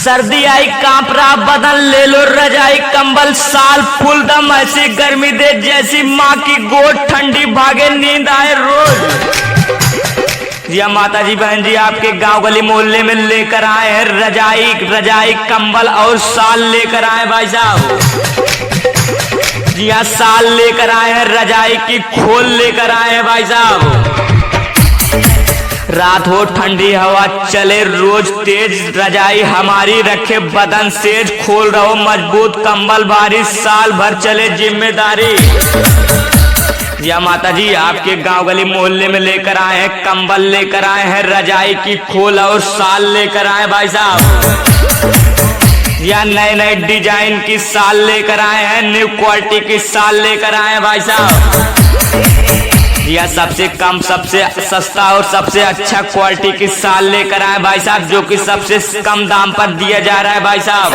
सर्दी आई कांप रहा बदन, ले लो रजाई कंबल साल फुल दम, ऐसी गर्मी दे जैसी माँ की गोद, ठंडी भागे नींद आए रोज। जी माता जी बहन जी आपके गांव गली मोहल्ले में लेकर आए हैं रजाई कंबल और साल लेकर आए भाई साहब। जी हाँ, साल लेकर आए हैं, रजाई की खोल लेकर आए हैं भाई साहब। रात हो ठंडी हवा चले रोज तेज, रजाई हमारी रखे बदन सेज, खोल रहो मजबूत कंबल भारी, साल भर चले जिम्मेदारी। या माता जी आपके गांव गली मोहल्ले में लेकर आए हैं, कंबल लेकर आए हैं, रजाई की खोल और साल लेकर आए भाई साहब। या नए नए डिजाइन की साल लेकर आए हैं, न्यू क्वालिटी की साल लेकर आए हैं भाई साहब। या सबसे कम, सबसे सस्ता और सबसे अच्छा क्वालिटी की साल लेकर आए भाई साहब, जो कि सबसे कम दाम पर दिया जा रहा है भाई साहब।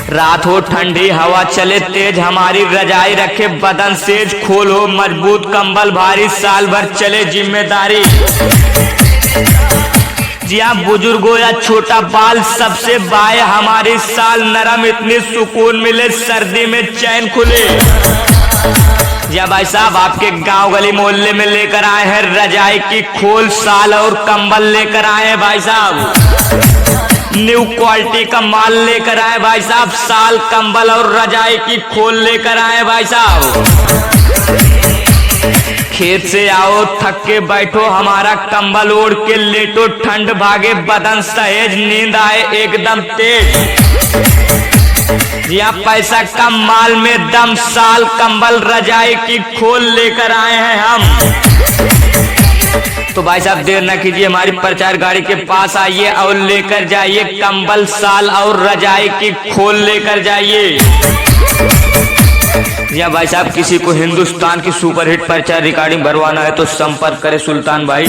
रात हो ठंडी हवा चले तेज, हमारी रजाई रखे बदन सेज, खोल हो मजबूत कंबल भारी, साल भर चले जिम्मेदारी। जी हाँ, बुजुर्ग हो या छोटा बाल सबसे बाय हमारी साल, नरम इतनी सुकून मिले सर्दी में चैन खुले। या भाई साहब आपके गांव गली मोहल्ले में लेकर आए हैं, रजाई की खोल साल और कंबल लेकर आए हैं भाई साहब। न्यू क्वालिटी का माल लेकर आए भाई साहब, साल कंबल और रजाई की खोल लेकर आए भाई साहब। खेत से आओ थक के बैठो, हमारा कंबल ओढ़ के लेटो, ठंड भागे बदन सहेज, नींद आए एकदम तेज। या पैसा कम माल में दम, साल कंबल रजाई की खोल लेकर आए हैं हम। तो भाई साहब देर न कीजिए, हमारी प्रचार गाड़ी के पास आइए और लेकर जाइए कंबल साल और रजाई की खोल लेकर जाइए। या भाई साहब किसी को हिंदुस्तान की सुपरहिट प्रचार रिकॉर्डिंग भरवाना है तो संपर्क करें सुल्तान भाई।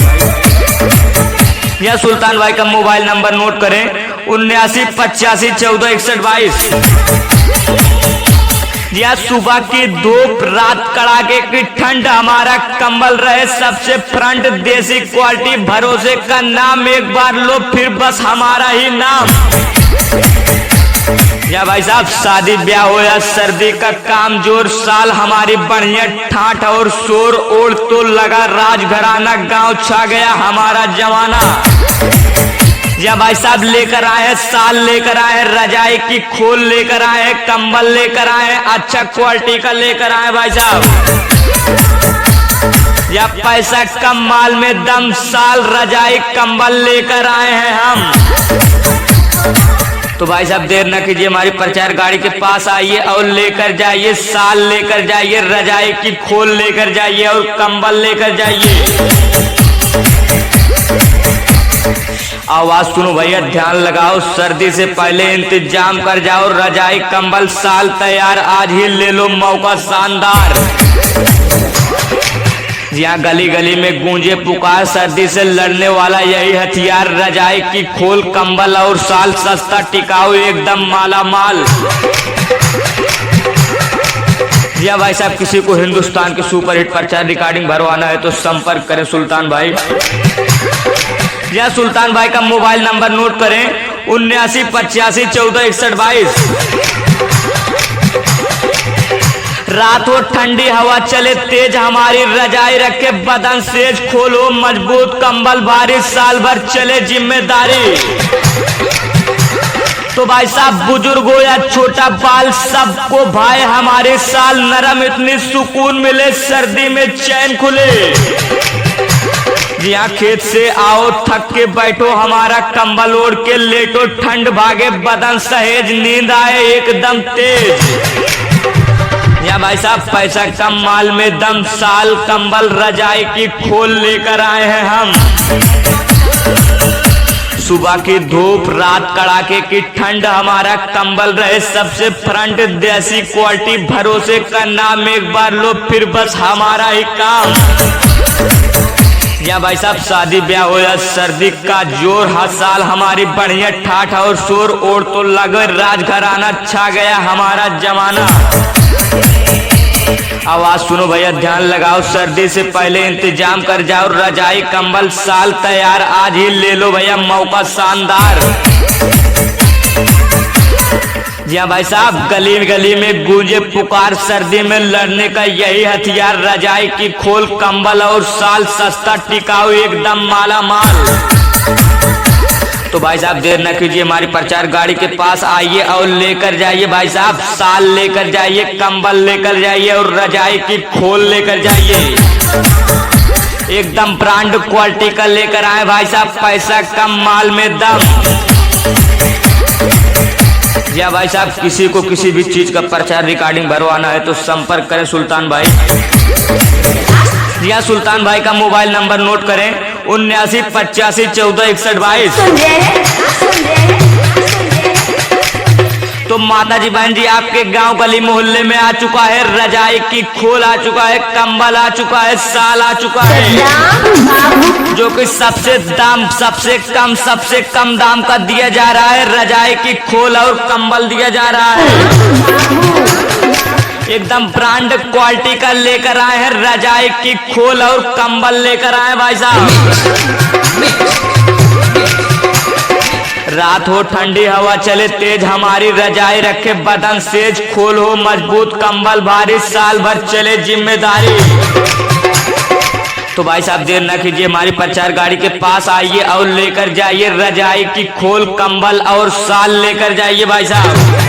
या सुल्तान भाई का मोबाइल नंबर नोट करें 7985146122। या सुबह की धूप रात कड़ाके की ठंड, हमारा कंबल रहे सबसे फ्रंट, देसी क्वालिटी भरोसे का नाम, एक बार लो फिर बस हमारा ही नाम। या भाई साहब शादी ब्याह हो या सर्दी का काम जोर, साल हमारी बढ़िया ठाठ और शोर, ओढ़ तो लगा राजघराना, गांव छा गया हमारा जमाना। या भाई साहब लेकर आए साल लेकर आए, रजाई की खोल लेकर आए, कंबल लेकर आए, अच्छा क्वालिटी का लेकर आए भाई साहब। या पैसा कम माल में दम, साल रजाई कंबल लेकर आए हैं हम। तो भाई साहब देर न कीजिए, हमारी प्रचार गाड़ी के पास आइए और लेकर जाइए, साल लेकर जाइए, रजाई की खोल लेकर जाइए और कंबल लेकर जाइए। आवाज सुनो भैया, ध्यान लगाओ, सर्दी से पहले इंतजाम कर जाओ, रजाई कंबल साल तैयार, आज ही ले लो मौका शानदार। यहाँ गली गली में गूंजे पुकार, सर्दी से लड़ने वाला यही हथियार, रजाई की खोल कंबल और साल, सस्ता टिकाऊ एकदम माला माल। जी भाई साहब किसी को हिंदुस्तान के सुपरहिट प्रचार रिकॉर्डिंग भरवाना है तो संपर्क करें सुल्तान भाई। या सुल्तान भाई का मोबाइल नंबर नोट करें 7985146122। रात हो ठंडी हवा चले तेज, हमारी रजाई रखे बदन सेज, खोलो मजबूत कंबल भारी, साल भर चले जिम्मेदारी। तो भाई साहब बुजुर्ग हो या छोटा बाल सबको भाई हमारे साल, नरम इतनी सुकून मिले सर्दी में चैन खुले। जी हाँ, खेत से आओ थक के बैठो, हमारा कंबल ओढ़ के लेटो, ठंड भागे बदन सहेज, नींद आए एकदम तेज। या भाई साहब पैसा कम माल में दम, साल कंबल रजाई की खोल लेकर आए हैं हम। सुबह की धूप रात कड़ाके की ठंड, हमारा कंबल रहे सबसे फ्रंट, देसी क्वालिटी भरोसे का नाम, एक बार लो फिर बस हमारा ही काम। या भाई साहब शादी ब्याह हो या सर्दी का जोर, हर साल हमारी बढ़िया ठाठ और शोर, ओढ़ तो लगे राजघराना, छा गया हमारा जमाना। आवाज सुनो भैया, ध्यान लगाओ, सर्दी से पहले इंतजाम कर जाओ, रजाई कंबल साल तैयार, आज ही ले लो भैया मौका शानदार। जी हाँ भाई साहब, गली गली में गूंजे पुकार, सर्दी में लड़ने का यही हथियार, रजाई की खोल कंबल और साल, सस्ता टिकाऊ एकदम माला माल। तो भाई साहब देर न कीजिए, हमारी प्रचार गाड़ी के पास आइए और लेकर जाइए भाई साहब, साल लेकर जाइए, कंबल लेकर जाइए और रजाई की खोल लेकर जाइए। एकदम ब्रांड क्वालिटी का लेकर आए भाई साहब, पैसा कम माल में दम। जी हाँ भाई साहब, किसी को किसी भी चीज का प्रचार रिकॉर्डिंग भरवाना है तो संपर्क करें सुल्तान भाई। जी हाँ, सुल्तान भाई का मोबाइल नंबर नोट करें, 7985146122। तो माता जी बहन जी, आपके गांव गली मोहल्ले में आ चुका है रजाई की खोल, आ चुका है कंबल, आ चुका है साल, आ चुका है जो कि सबसे कम दाम का दिया जा रहा है। रजाई की खोल और कंबल दिया जा रहा है, एकदम ब्रांड क्वालिटी का लेकर आए हैं, रजाई की खोल और कंबल लेकर आए भाई साहब। रात हो ठंडी हवा चले तेज, हमारी रजाई रखे बदन सेज, खोल हो मजबूत कंबल भारी, साल भर चले जिम्मेदारी। तो भाई साहब देर न कीजिए, हमारी प्रचार गाड़ी के पास आइए और लेकर जाइए रजाई की खोल कंबल और साल लेकर जाइए भाई साहब।